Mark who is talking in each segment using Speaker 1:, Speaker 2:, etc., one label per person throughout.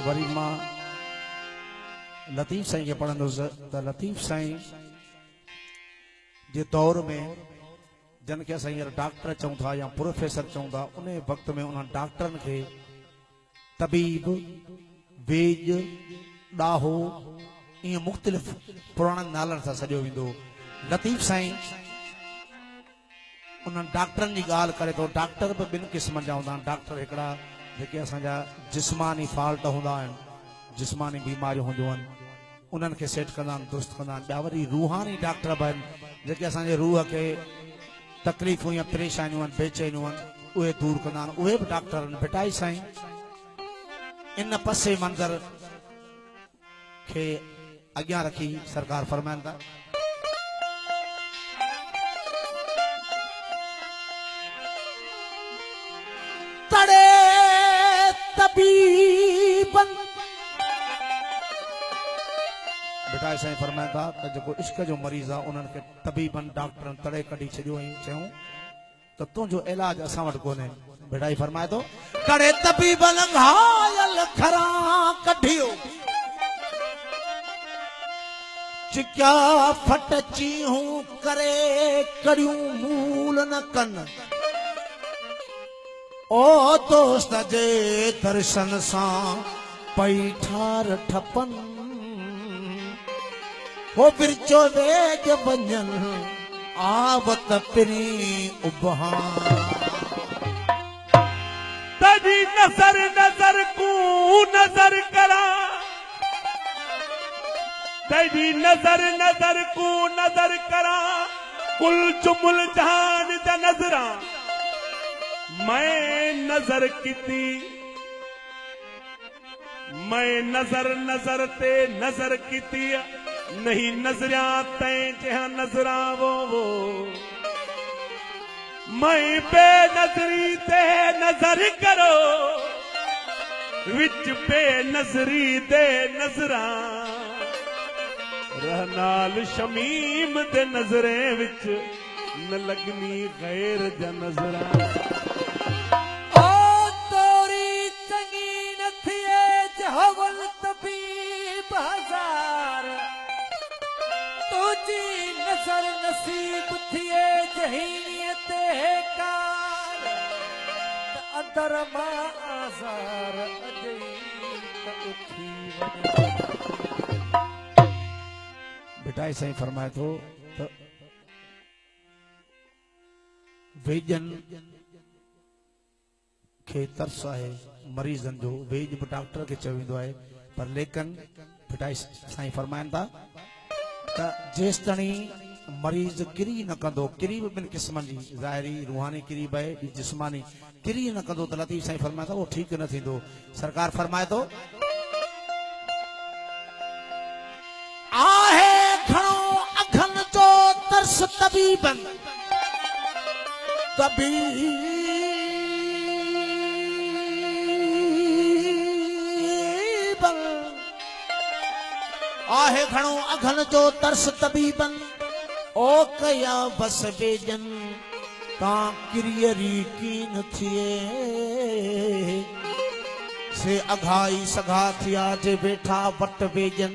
Speaker 1: Worry मां लतीफ़ साईं के पढ़ंदुसि त लतीफ़ साईं जे दौर में जन के असां हींअर डॉक्टर चऊं था या प्रोफेसर चऊं था उन वक़्त में उन्हनि डॉक्टरनि खे तबीब वेज ॾाहो ईअं मुख़्तलिफ़ पुराणनि नालनि सां सॼो वेंदो। लतीफ़ साईं उन्हनि डॉक्टरनि जी ॻाल्हि करे थो। डॉक्टर बि ॿिनि क़िस्मनि जा हूंदा आहिनि। डॉक्टर हिकिड़ा जेके असांजा जिस्मानी फॉल्ट हूंदा आहिनि, जिस्मानी बीमारियूं हूंदियूं आहिनि, उन्हनि खे सेट कंदा आहिनि, दुरुस्त कंदा आहिनि। ॿिया वरी रूहानी डॉक्टर बि आहिनि जेके असांजे रूह खे तकलीफ़ूं या परेशानियूं आहिनि, बेचैनियूं आहिनि, उहे दूर कंदा आहिनि, उहे बि डॉक्टर आहिनि। भिटाई साईं इन पसे मंज़र खे अॻियां रखी सरकार फरमाइनि था तड़े तबीबन। भिटाई साईं फरमाइनि था त जेको इश्क जो मरीज़ आहे उन्हनि खे तबीबन डॉक्टरनि तड़े कढी छॾियो ऐं चयूं त तुंहिंजो इलाज असां वटि कोन्हे। भिटाई फरमाए थो तड़े तबीबन घायल खरा कढियो चिक्या फट चीहूं करे कड़ियूं मूल न कन ओ दोस्त जे दर्शन सां पई ठार ठपन हो बिरचो वेज वञन आवत पिरी उबहां
Speaker 2: तभी नजर नजर को नजर करा तभी नजर नजर को नजर करा कुल जुमुल जहान दा नजरा मैं नजर किती मैं नजर नजर ते नजर किती नहीं नजरिया तै जहां नजरा वो मैं बेनजरी ते नजर करो विच बेनजरी दे नजरा रहनाल शमीम दे नजरे विच न लगनी गैर ज नजरा
Speaker 3: ओ तोरी चंगी नथिए जहवल तबीब हजार तुझी नजर नसीब थिए जहीनियत कार अंदर मां आज़ार अजई त उठी वञे।
Speaker 1: भिटाई साईं फरमाए थो त वेजन खे तरस आहे मरीज़नि जो। वेज बि डॉक्टर खे चयो वेंदो आहे पर लेकिन भिटाई साईं फरमाइनि था त जेसिताईं मरीज़ किरी न कंदो, किरी बि ॿिनि क़िस्मनि जी, ज़ाहिरी रूहानी किरी बि आहे, जिस्मानी किरी न कंदो त लतीफ़ साईं फरमाए थो उहो ठीकु न थींदो। सरकार फरमाए थो आहे घणो अखन जो तरस तबीबन तबीबन आहे घणो अघन जो तरस तबीबन ओ कया बस बेजन ता किरियरी कीन थिए से अघाई सघा थिया जे बेठा वट बेजन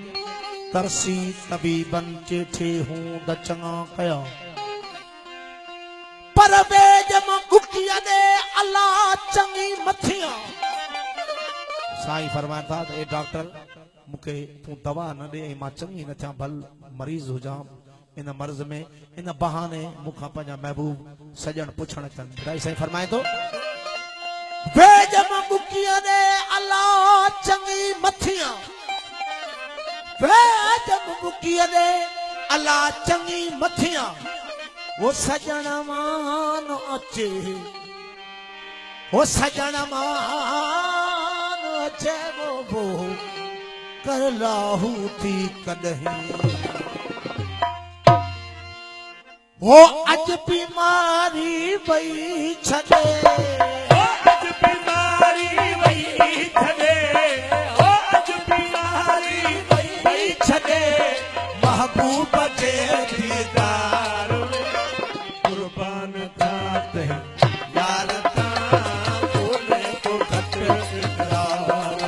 Speaker 1: तरसी तबीबन चेठे हूं द चङा कया पर बेज मां गुकिया दे अल्लाह चङी मथिया। साईं फरमाए था ए डॉक्टर मूंखे तूं दवा न ॾे मां चङी न थियां भल मरीज़ हुजां इन मर्ज़ में इन बहाने मूंखां पंहिंजा महबूब सजण पुछण अचनि। भिटाई साईं फरमाए थो वेज मां गुकिया दे अल्लाह चङी मथिया वेज मां गुकिया दे अल्लाह चङी मथिया वो सजण मान अचे वो सजण मान अचे वो कर लाहू थी कदहीं वो अज बीमारी वही छदे
Speaker 2: ओ अज बीमारी वही छदे ओ अज बीमारी वही छदे
Speaker 1: महबूब जे
Speaker 2: दीदार में कुर्बान जाते हैं
Speaker 1: यार ता बोले तो घट इकरार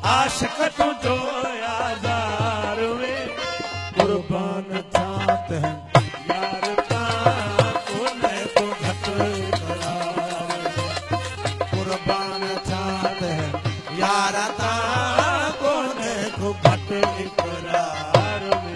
Speaker 2: आशिक तुझो आज़ार में
Speaker 1: कुर्बान जात है
Speaker 2: यार तां कोने को घट करार
Speaker 1: कुर्बान जात है यार तां कोने को घट
Speaker 2: इकरार में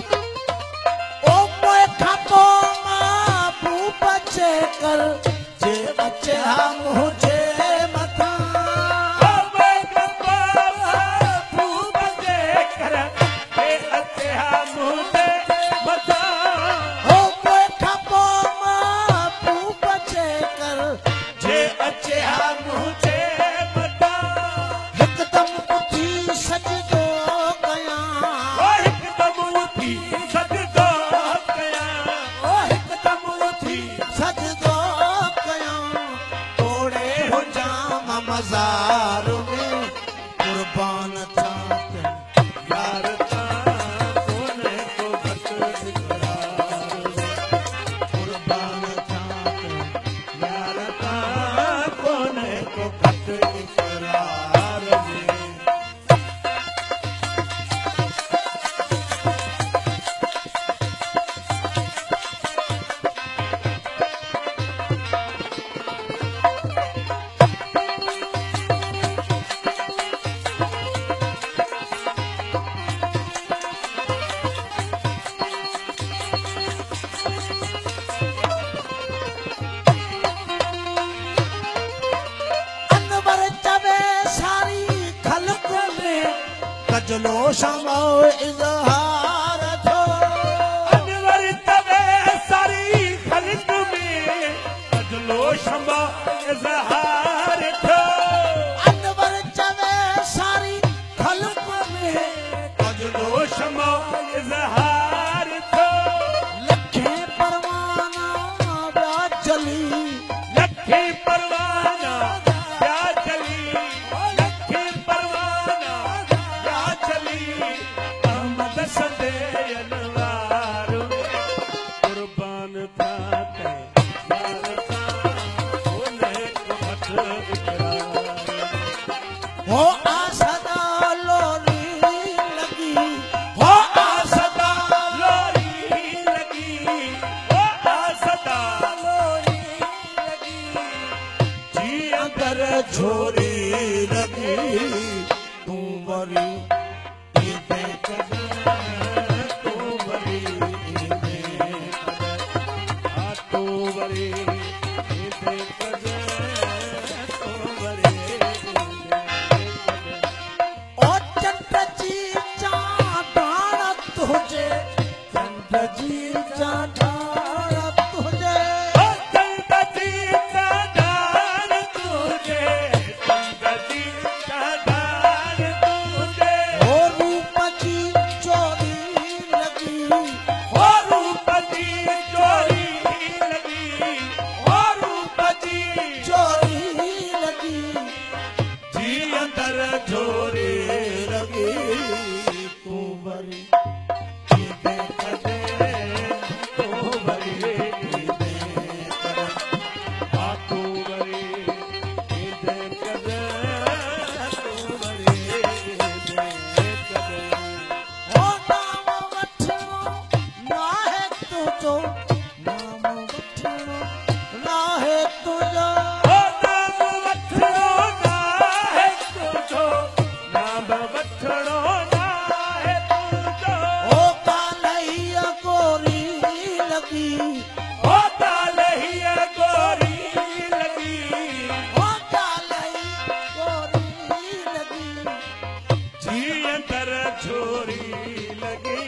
Speaker 1: ओ मोए खपो मां भूप चे कर जे अचे हम हुजे मथा
Speaker 2: फूब जे कर के अतिहा मुझे बता
Speaker 1: ओ मोए खपो मां भूप चे कर
Speaker 2: जे अचे मुझे बता
Speaker 1: हिकदम उठी सजदो कया
Speaker 2: ओ हिकदम उठी सजदो कया
Speaker 1: ओ हिकदम उठी सजदो कया तोड़े हो जाम मज़ार में कुर्बान जात है
Speaker 2: यार तां कोने को घट इकरार
Speaker 1: कुर्बान जात है
Speaker 2: यार तां कोने को घट इकरार में
Speaker 1: अनवर चवे सारी खलक में कजलो शमो इजहार थो
Speaker 2: अनवर तवे सारी खल्क में अजलो शंबा इज़हार थो
Speaker 1: अनवर चवे सारी खलक में
Speaker 2: अजलो शंबा इज़हार थो
Speaker 1: लखे परवाना ब्या जली
Speaker 2: लखे परवाना क्या चली लखे परवाना क्या चली अहमद सदे अनवार कुर्बान था ते यार तां कोने को घट इकरार
Speaker 1: हो आसदा लोरी लगी
Speaker 2: हो आसदा लोरी लगी हो आसदा लोरी लगी जी अंदर
Speaker 1: छोरी लगी तू बरी इते कदर
Speaker 2: तू बरी दे कदर आ तू बरी दे कदर तू बरी दे कदर
Speaker 1: ओ चंद जी चांदाण तुझे चंद जी चांदाण तुझे
Speaker 2: ओ संगति का दान तुझे संगति का दान तुझे
Speaker 1: ओ रूप जी चोरी लगी
Speaker 2: ओ रूप जी चोरी लगी ओ रूप जी
Speaker 1: चोरी लगी
Speaker 2: जी अंदर झोरी
Speaker 1: लगी तू बरी
Speaker 2: दे कदर तू बरी दे कदर आ तू बरी दे कदर तू बरी दे कदर
Speaker 1: ओ नाम वठणो ना है तुझो नाम वठणो ना है तुझो
Speaker 2: ओ नाम वठणो ना है तुझो नाम वठणो ना है तुझो
Speaker 1: ओ कालैया गोरी लगी
Speaker 2: ओ तालहिया गोरी लगी
Speaker 1: ओ कालैया गोरी लगी
Speaker 2: जी अंदर छोरी लगी